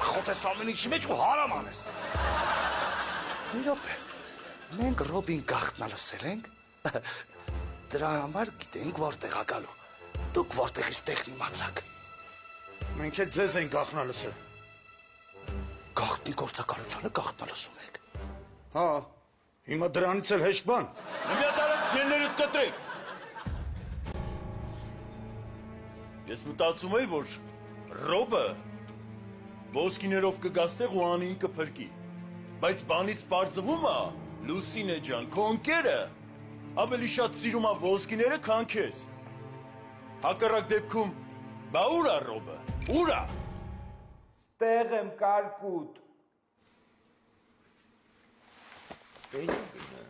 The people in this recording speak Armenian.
խոթես ամեն ինչի մեջ ու հարաման ես։ Մի րոպե, մենք Ռոբին գաղտնա լսել ենք, դրա համար գիտենք որտեղ ա գալու, դուք որտեղից տեղն իմացաք։ Մենք էլ ձեզ ենք գաղտնա լսել։ Գաղտնի գործակալությանը գաղտնա լսում եք։ Հա, հիմա դրանից էլ հեշտ բան։ Նմյատարեք ձեններդ կտրեք։ Ես մտածում էի, որ Ռոբը ոսկիներով կգաստեղ ու Անիի կփրկի, բայց բանից պարզվում է, Լուսինե ջան, քո ընկերը ավելի շատ սիրում է ոսկիները, քան քեզ։ Հակառակ դեպքում, բա ուր է Ռոբը, ուր է։ Ստեղ եմ կարկուտ։ Էի գնա։